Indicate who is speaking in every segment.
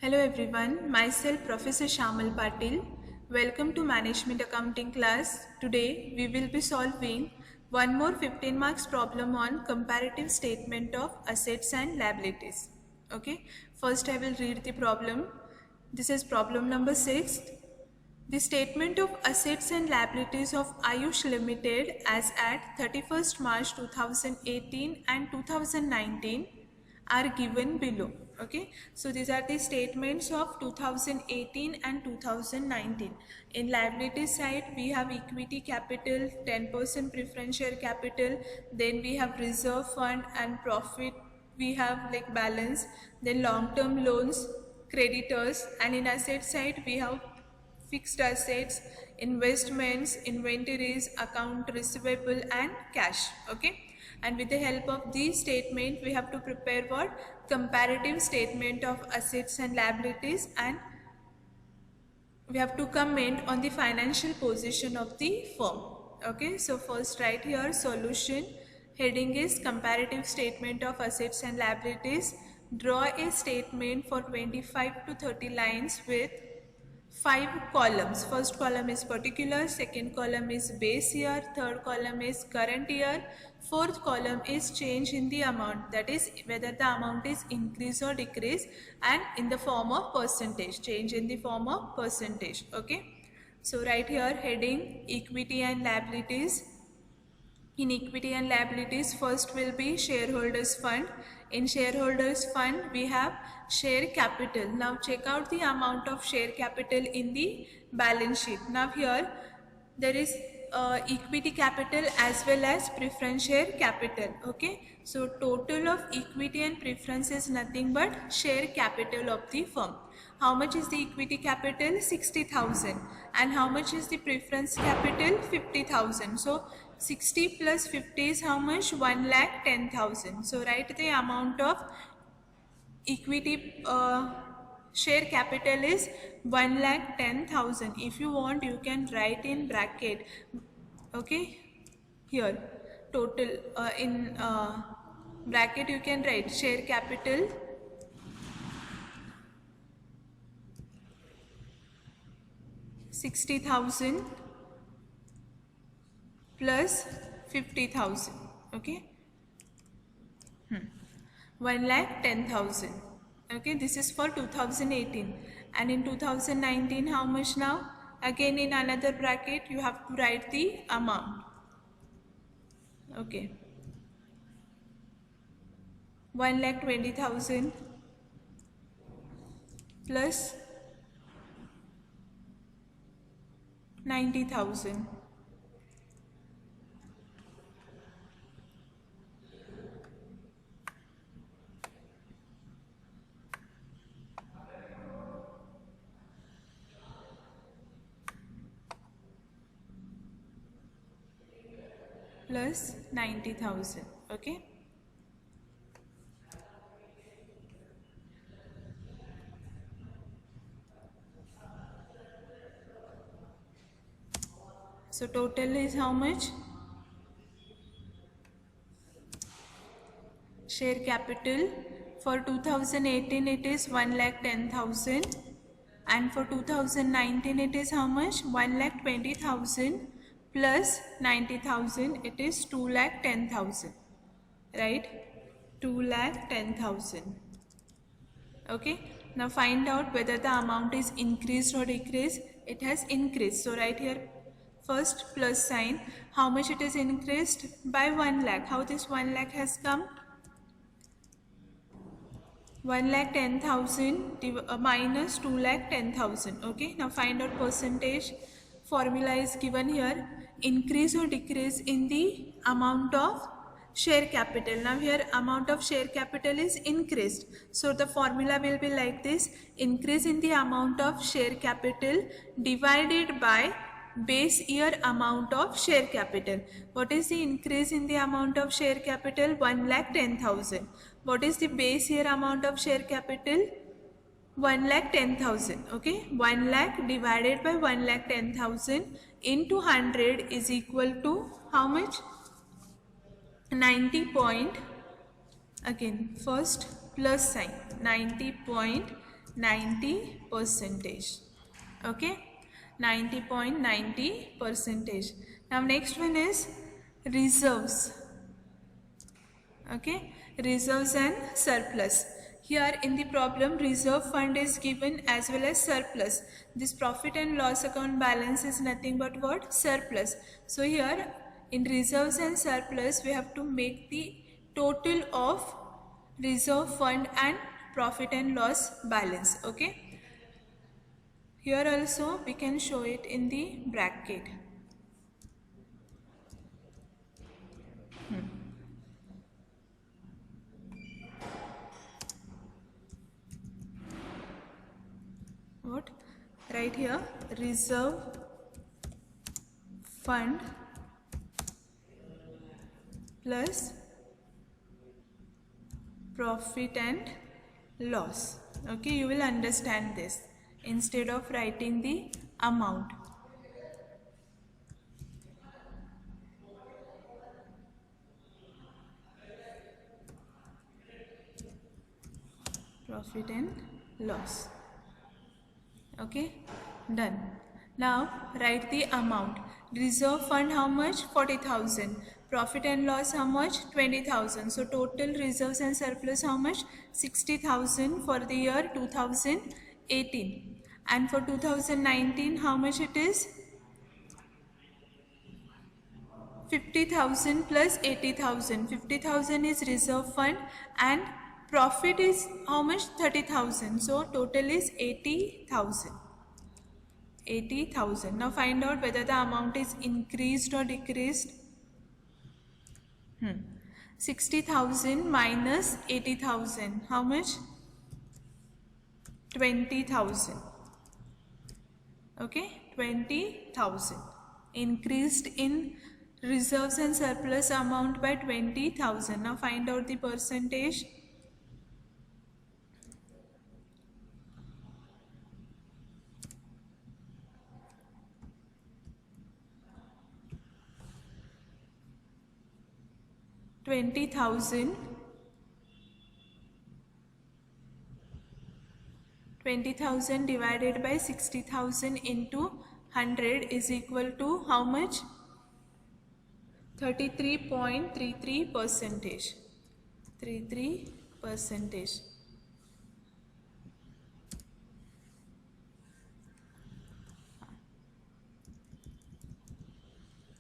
Speaker 1: Hello everyone, myself Professor Shamal Patil. Welcome to Management Accounting class. Today we will be solving one more 15 marks problem on comparative statement of assets and liabilities. Okay, first I will read the problem. This is problem number 6. The statement of assets and liabilities of Ayush Limited as at 31st March 2018 and 2019 are given below. Okay, so these are the statements of 2018 and 2019. In liability side we have equity capital, 10% preference share capital, then we have reserve fund and profit, we have like balance, then long term loans, creditors, and in asset side we have fixed assets, investments, inventories, account receivable, and cash. Okay, and with the help of these statement we have to prepare what comparative statement of assets and liabilities, and we have to comment on the financial position of the firm. Okay, so first write here solution. Heading is comparative statement of assets and liabilities. Draw a statement for 25 to 30 lines with 5 columns. First column is particular, second column is base year, third column is current year, fourth column is change in the amount, that is whether the amount is increase or decrease, and in the form of percentage, change in the form of percentage. Okay, so right here heading equity and liabilities. In equity and liabilities, first will be shareholders fund. In shareholders fund we have share capital. Now check out the amount of share capital in the balance sheet. Now here there is equity capital as well as preference share capital. Okay, so total of equity and preference is nothing but share capital of the firm. How much is the equity capital? 60,000. And how much is the preference capital? 50,000. So 60 plus 50 is how much? 1,10,000. So write the amount of equity share capital is 1,10,000. If you want you can write in bracket. Okay, here total in bracket you can write share capital $60,000 plus 50,000. Okay, 1,10,000. Okay, this is for 2018. And in 2019 how much now? Again in another bracket you have to write the amount. Okay, 1,20,000 plus 90,000. Plus 90,000. Okay, so total is how much? Share capital for 2018 it is 1,10,000, and for 2019 it is how much? 1,20,000 plus 90,000, it is 2,10,000, right? 2,10,000. Okay, now find out whether the amount is increased or decreased. It has increased, so right here first plus sign. How much it is increased? By 1 lakh. How this 1 lakh has come? 1,10,000 minus 2,10,000. Okay, now find out percentage. Formula is given here. Increase or decrease in the amount of share capital. Now here amount of share capital is increased, so the formula will be like this: increase in the amount of share capital divided by base year amount of share capital. What is the increase in the amount of share capital? 1,10,000. What is the base year amount of share capital? 1,10,000. Okay, 1 lakh divided by 1,10,000 into 100 is equal to how much? 90. Again first plus sign, 90.8 90 percentage. Okay, 90.90 percentage. Now next one is reserves. Okay, reserves and surplus. Here in the problem, reserve fund is given as well as surplus. This profit and loss account balance is nothing but what? Surplus. So here in reserves and surplus, we have to make the total of reserve fund and profit and loss balance. Okay, here also we can show it in the bracket. What? Right here, reserve fund plus profit and loss. Okay, you will understand this instead of writing the amount. Profit and loss. Okay, done. Now write the amount. Reserve fund how much? 40,000. Profit and loss how much? 20,000. So total reserves and surplus how much? 60,000 for the year 2018. And for 2019 how much it is? 50,000 plus 80,000. 50,000 is reserve fund and profit is how much? 30,000. So total is 80,000. 80,000. Now find out whether the amount is increased or decreased. 60,000 minus 80,000. How much? 20,000. Okay, 20,000. Increased in reserves and surplus amount by 20,000. Now find out the percentage. $20,000 divided by 60,000 into 100 is equal to how much? 33.33 percentage. 33 percentage.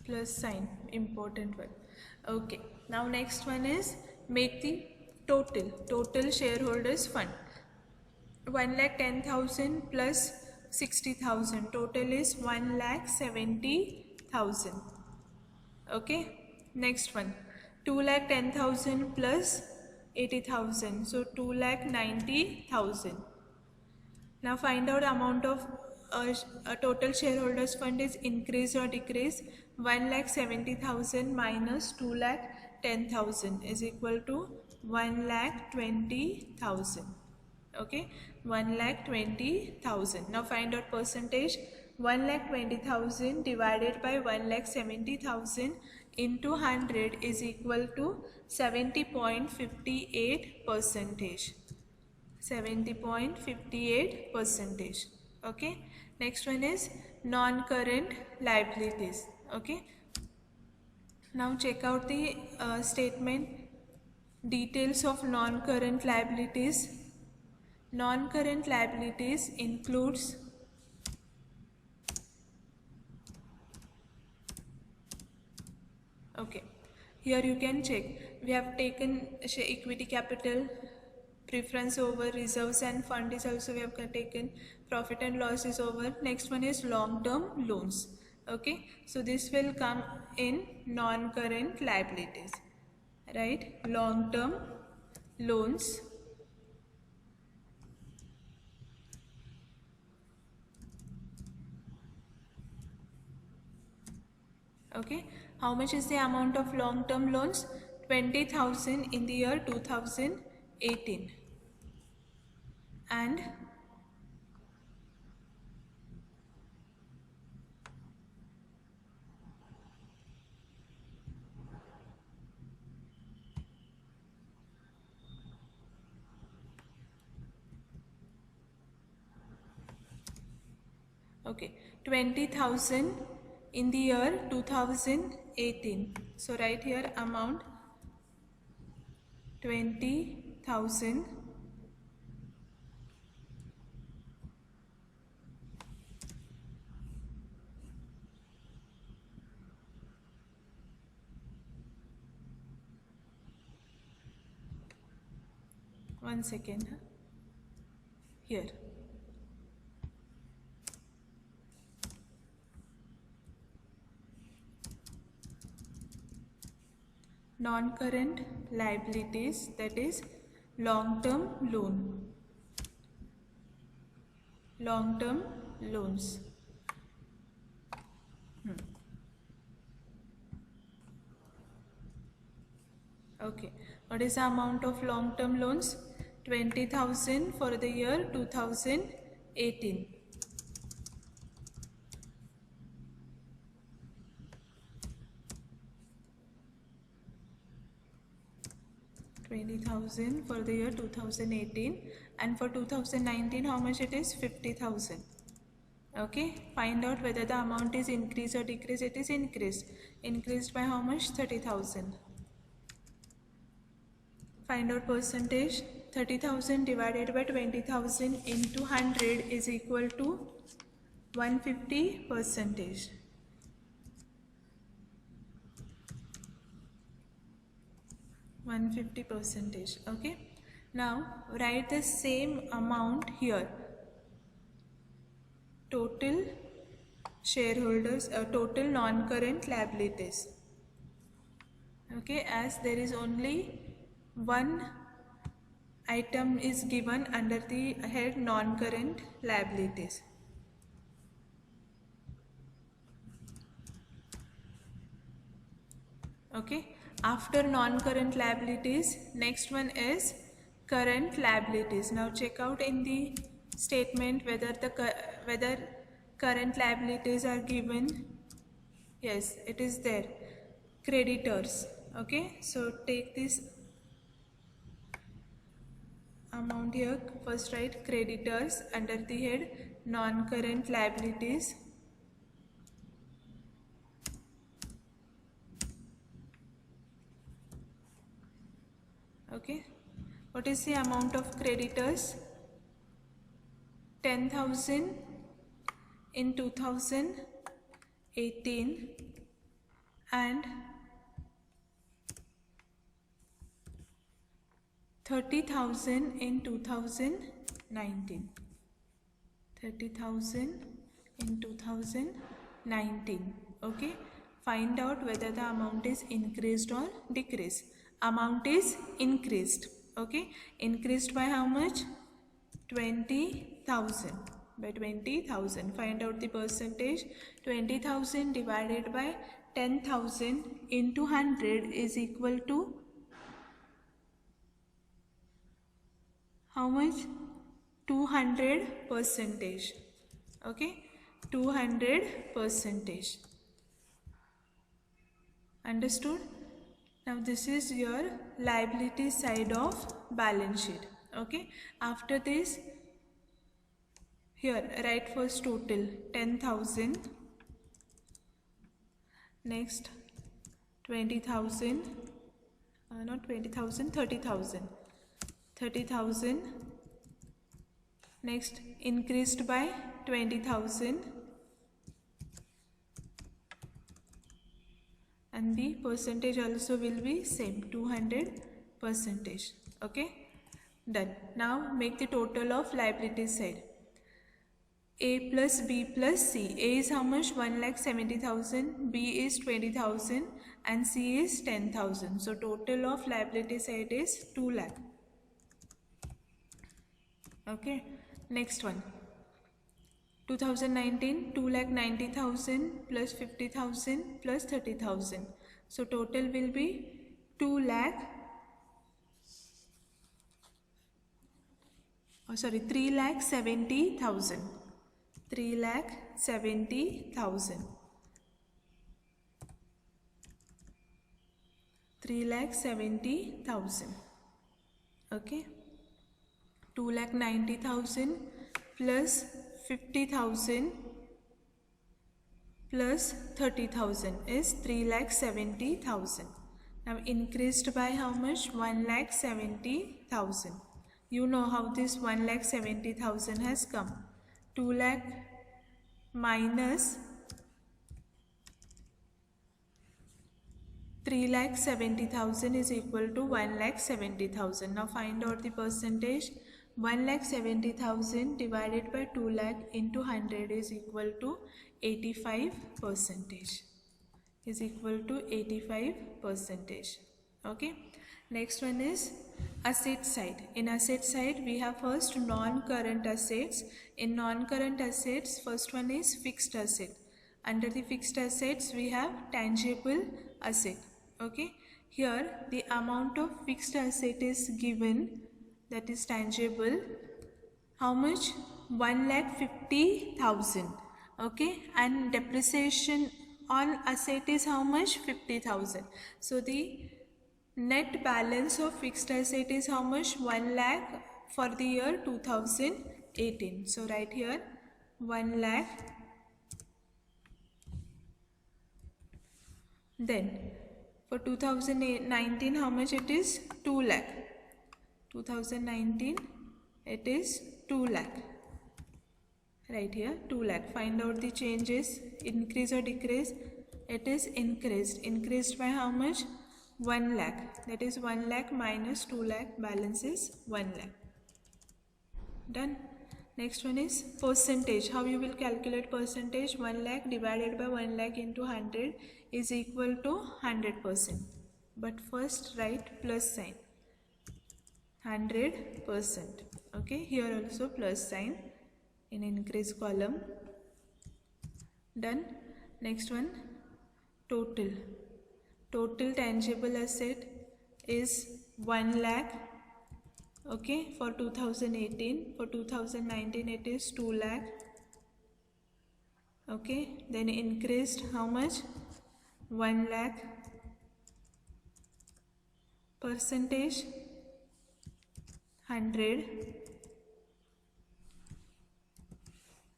Speaker 1: Plus sign, important one. Okay, now next one is make the total shareholders fund. 1,10,000 plus 60,000, total is 1,70,000. Okay, next one, 2,10,000 plus 80,000, so 2,90,000. Now find out amount of a total shareholders fund is increase or decrease. 1,70,000 minus 2,10,000 is equal to 1,20,000. Okay, 1,20,000. Now find out percentage. 1,20,000 divided by 1,70,000 into 100 is equal to 70.58 percentage. 70.58 percentage. Okay, next one is non-current liabilities. Okay, now check out the statement. Details of non-current liabilities. Non-current liabilities includes okay, here you can check. We have taken equity capital, preference over reserves and fund is also we have taken, profit and loss is over. Next one is long-term loans. Okay, so this will come in non-current liabilities, right? Long-term loans. Okay, how much is the amount of long-term loans? 20,000 in the year 2018. And Okay, 20,000 in the year 2018. So write here amount 20,000 1 second here. Non-current liabilities, that is long-term loan, long-term loans. Okay, what is the amount of long-term loans? 20,000 for the year 2018. $20,000 for the year 2018, and for 2019 how much it is? 50,000. Okay, find out whether the amount is increased or decreased. It is increased. Increased by how much? 30,000. Find out percentage. 30,000 divided by 20,000 into 100 is equal to 150 percentage. Okay, now write the same amount here. Total shareholders, total non-current liabilities. Okay, as there is only one item is given under the head non-current liabilities. Okay, after non-current liabilities, next one is current liabilities. Now check out in the statement whether current liabilities are given. Yes, it is there. Creditors. Okay, so take this amount here. First write creditors under the head non-current liabilities. Okay, what is the amount of creditors? 10,000 in 2018 and 30,000 in 2019. 30,000 in 2019. Okay, find out whether the amount is increased or decreased. Amount is increased. Okay, increased by how much? 20,000. By 20,000. Find out the percentage. 20,000 divided by 10,000 into 100 is equal to how much? 200 percentage. Okay, 200 percentage. Understood? Now this is your liability side of balance sheet. Okay, after this, here write first total 10,000, next 20,000, not 20,000, 30,000, 30,000, next increased by 20,000, and the percentage also will be same, 200 percentage. Okay, done. Now make the total of liability side. A plus B plus C. A is how much? 1,70,000. B is 20,000 and C is 10,000. So total of liability side is 2 lakh. Okay, next one. 2019, 2,90,000 plus 50,000 plus 30,000. So total will be 3,70,000. 3,70,000. 3,70,000. Okay, 2,90,000 plus 50,000 plus 30,000 is 3,70,000. Now increased by how much? 1,70,000. You know how this 1,70,000 has come. 2 lakh minus 3,70,000 is equal to 1,70,000. Now find out the percentage. 1,70,000 divided by 2 lakh into 100 is equal to 85%. Is equal to 85%. Okay. Next one is asset side. In asset side we have first non-current assets. In non-current assets, first one is fixed asset. Under the fixed assets we have tangible asset. Okay. Here the amount of fixed asset is given, that is tangible. How much? 1,50,000. Okay. And depreciation on asset is how much? 50,000. So the net balance of fixed asset is how much? 1 lakh for the year 2018. So right here 1 lakh. Then for 2019 how much it is? 2 lakh. 2019 it is 2 lakh. Right here 2 lakh. Find out the changes, increase or decrease. It is increased. Increased by how much? 1 lakh. That is 1 lakh minus 2 lakh, balance is 1 lakh. Done. Next one is percentage. How you will calculate percentage? 1 lakh divided by 1 lakh into 100 is equal to 100%. But first write plus sign. 100%. Okay. Here also plus sign in increase column. Done. Next one, total. Total tangible asset is 1 lakh. Okay, for 2018. For 2019 it is 2 lakh. Okay, then increased how much? 1 lakh. Percentage 100.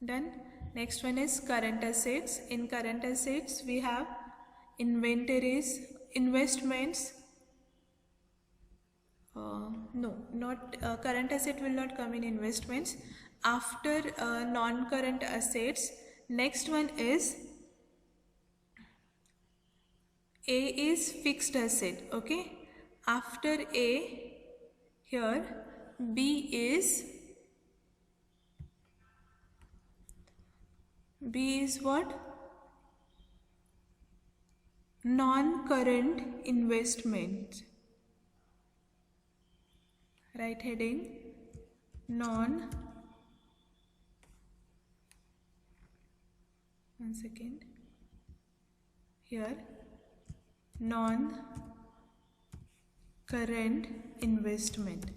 Speaker 1: Done. Next one is current assets. In current assets we have inventories, investments. No, not current asset will not come in investments. After non-current assets, next one is A is fixed asset. Okay. After A, here B is what? Non-current investment. Right heading one second, here non-current investment.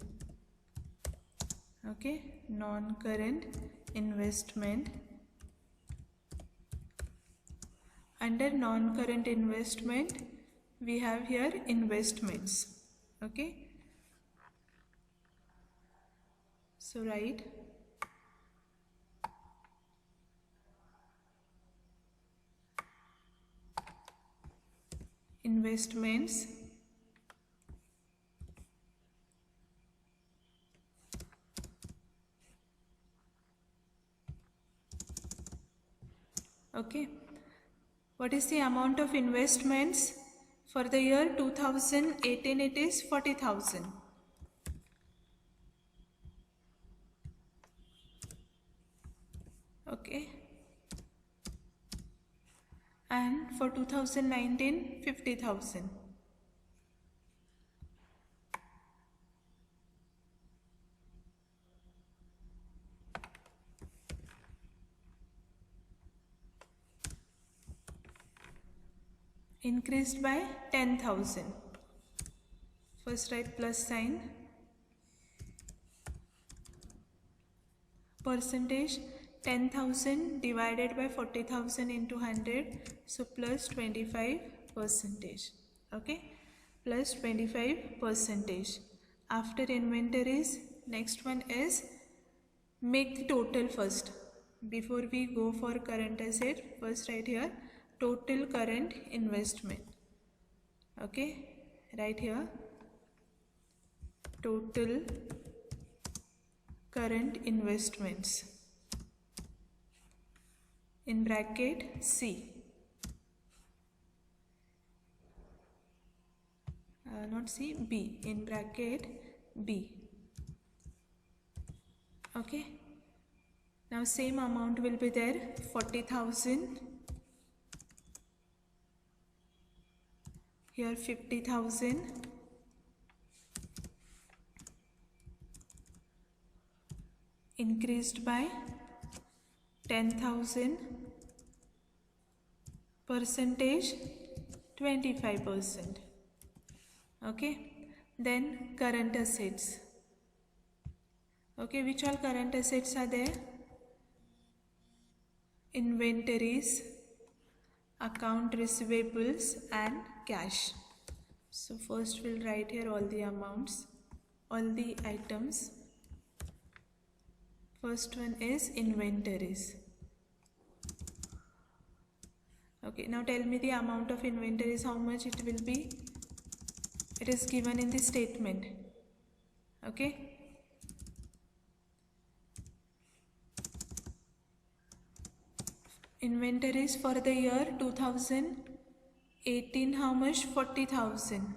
Speaker 1: Okay, non-current investment. Under non-current investment we have here investments. Okay, so write investments okay. What is the amount of investments for the year 2018? It is 40,000. Okay, and for 2019 50,000. Increased by 10,000. First write plus sign. Percentage 10,000 divided by 40,000 into 100, so plus 25%. Okay, plus 25%. After inventories, next one is make the total first. Before we go for current asset, first write here total current investment. Okay, right here total current investments in bracket C. Not C, B, in bracket B. Okay, now same amount will be there, 40,000, here 50,000, increased by 10,000, percentage 25%. Okay, then current assets. Okay, which all current assets are there? Inventories, account receivables and cash. So first we'll write here all the amounts, all the items. First one is inventories. Okay, now tell me the amount of inventories, how much it will be. It is given in the statement. Okay, inventories for the year 2018, how much? 40,000.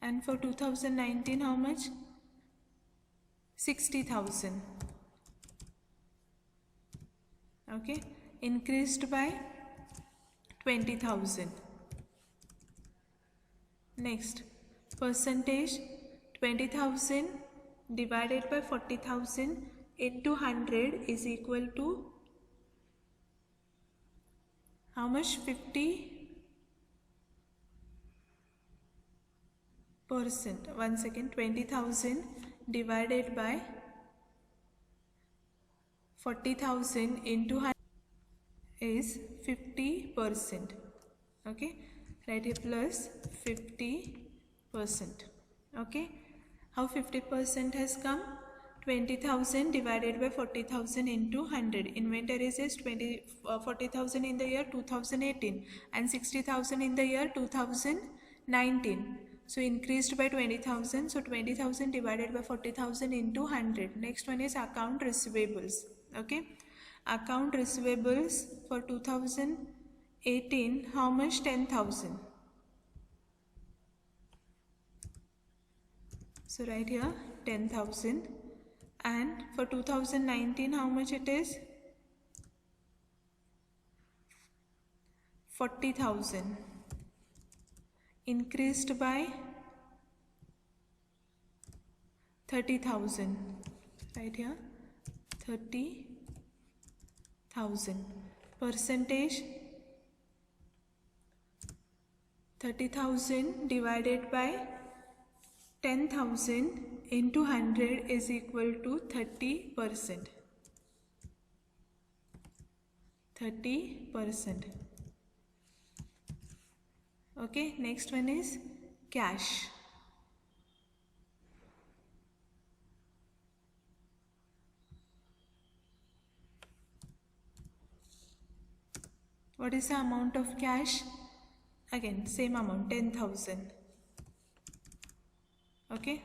Speaker 1: And for 2019, how much? 60,000. Okay, increased by 20,000. Next, percentage 20,000 divided by 40,000 into 100 is equal to how much? 50%. One second, 20,000 divided by 40,000 into 100 is 50%. Okay, write here plus 50%. Okay, how 50% has come? 20,000 divided by 40,000 into 100. Inventories is 40,000 in the year 2018 and 60,000 in the year 2019. So increased by 20,000. So 20,000 divided by 40,000 into 100. Next one is account receivables. Okay, account receivables for 2018, how much? 10,000. So right here 10,000. And for 2019, how much it is? 40,000. Increased by 30,000. Right here 30,000. Percentage 30,000 divided by 10,000 into 100 is equal to 30%. 30%. Okay, next one is cash. What is the amount of cash? Again, same amount, 10,000. Okay.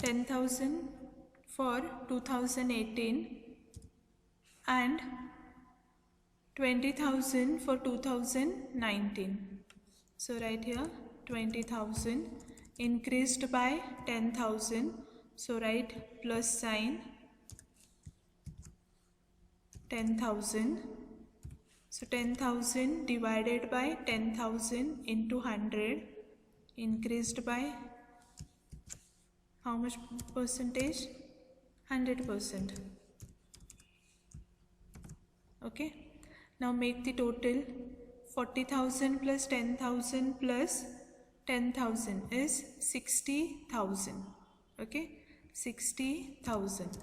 Speaker 1: $10,000 for 2018 and 20,000 for 2019. So right here 20,000 increased by 10,000. So write plus sign 10,000. So 10,000 divided by 10,000 into 100 increased by how much percentage? 100%. Okay, now make the total. 40,000 plus 10,000 plus 10,000 is 60,000. Okay, 60,000.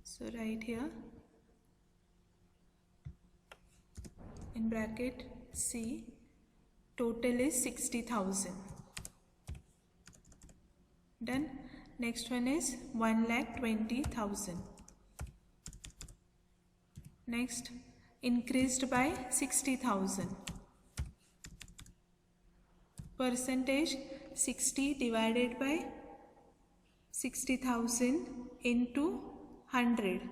Speaker 1: So write here in bracket C, total is 60,000. Done. Next one is 1,20,000. Next, increased by 60,000. Percentage 60 divided by 60,000 into 100.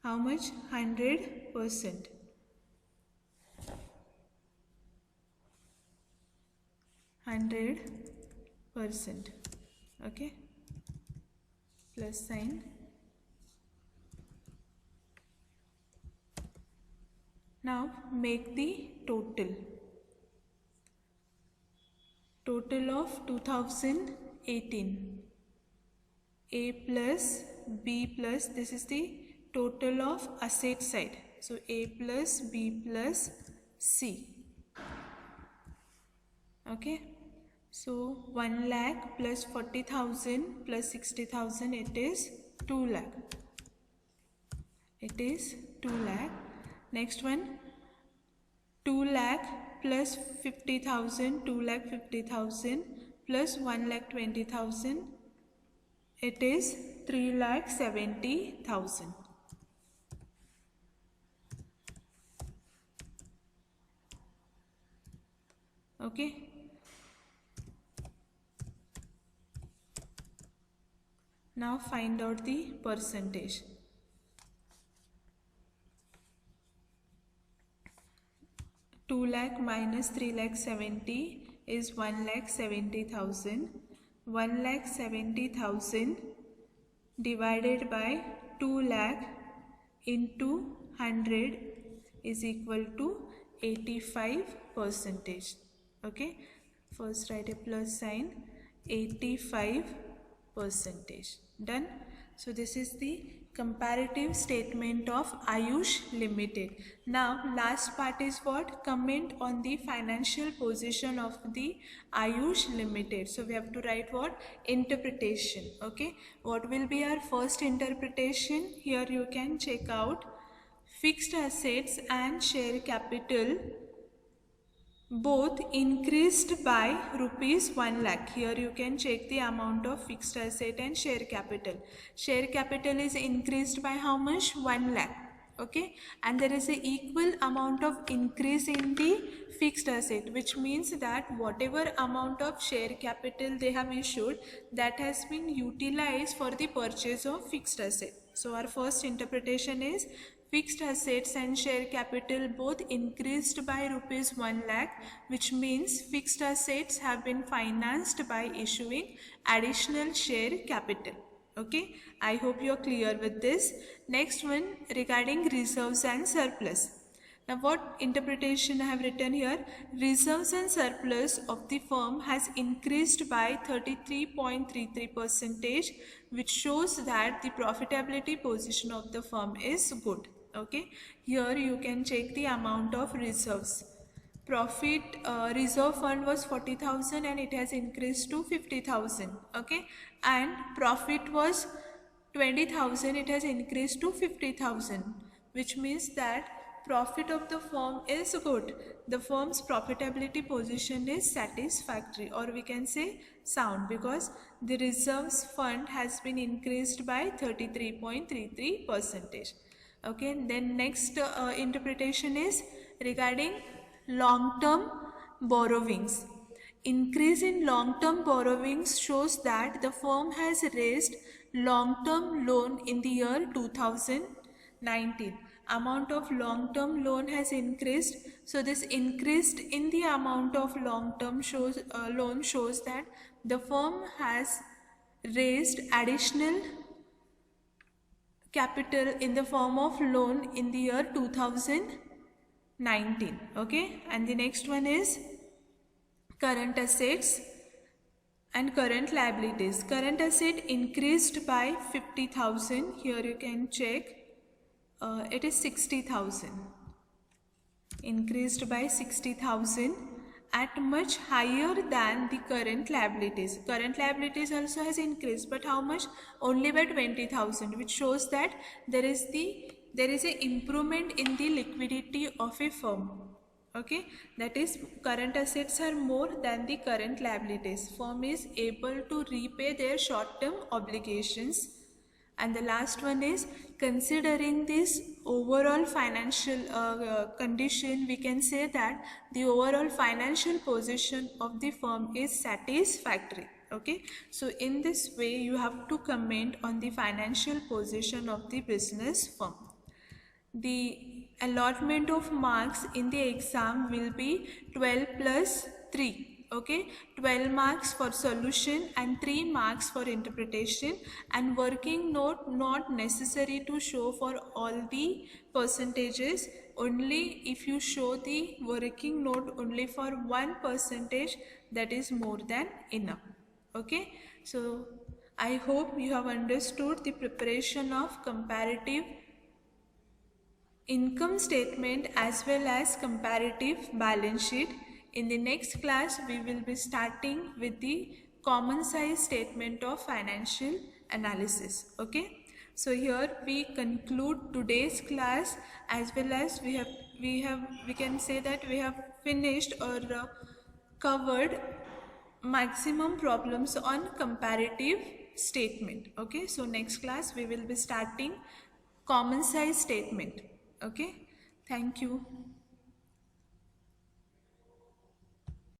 Speaker 1: How much? 100%. 100%. Okay. Plus sign. Now make the total. Total of 2018. A plus B plus, this is the total of asset side. So A plus B plus C. Okay. So 1 lakh plus 40,000 plus 60,000, it is 2 lakh. It is 2 lakh. Next one, 2 lakh plus 50,000, 2 lakh 50,000 plus 1 lakh 20,000, it is 3 lakh 70,000. Okay. Now find out the percentage. Two lakh minus 3 lakh 70 is 1 lakh 70,000. 1 lakh 70,000 divided by 2 lakh into 100 is equal to 85%. Okay. First write a plus sign. 85%. Done. So this is the comparative statement of Ayush Limited. Now last part is what? Comment on the financial position of the Ayush Limited. So we have to write what? Interpretation. Okay. What will be our first interpretation? Here you can check out fixed assets and share capital both increased by rupees 1 lakh. Here you can check the amount of fixed asset and share capital. Share capital is increased by how much? 1 lakh. Okay, and there is a equal amount of increase in the fixed asset, which means that whatever amount of share capital they have issued, that has been utilized for the purchase of fixed asset. So our first interpretation is fixed assets and share capital both increased by rupees 1 lakh, which means fixed assets have been financed by issuing additional share capital. Okay, I hope you are clear with this. Next one, regarding reserves and surplus. Now what interpretation I have written here? Reserves and surplus of the firm has increased by 33.33%, which shows that the profitability position of the firm is good. Okay, here you can check the amount of reserves. Profit reserve fund was 40,000 and it has increased to 50,000. Okay, and profit was 20,000, it has increased to 50,000, which means that profit of the firm is good. The firm's profitability position is satisfactory, or we can say sound, because the reserves fund has been increased by 33.33%. Okay, then next interpretation is regarding long-term borrowings. Increase in long-term borrowings shows that the firm has raised long-term loan in the year 2019. Amount of long-term loan has increased. So this increased in the amount of long-term loan shows that the firm has raised additional capital in the form of loan in the year 2019. Okay, and the next one is current assets And current liabilities. Current asset increased by 50,000. Here you can check. It is 60,000. Increased by 60,000 at much higher than the current liabilities. Current liabilities also has increased, but how much? Only by 20,000, which shows that there is a improvement in the liquidity of a firm. Okay, that is, current assets are more than the current liabilities. Firm is able to repay their short-term obligations. And the last one is, considering this overall financial condition, we can say that the overall financial position of the firm is satisfactory. Okay, so in this way you have to comment on the financial position of the business firm. The allotment of marks in the exam will be 12 plus 3. Okay, 12 marks for solution and 3 marks for interpretation, and working note not necessary to show for all the percentages. Only if you show the working note only for 1%, that is more than enough. Okay, so I hope you have understood the preparation of comparative income statement as well as comparative balance sheet. In the next class, we will be starting with the common size statement of financial analysis. Okay, so here we conclude today's class, as well as we can say that we have finished or covered maximum problems on comparative statement. Okay, so next class we will be starting common size statement. Okay, thank you.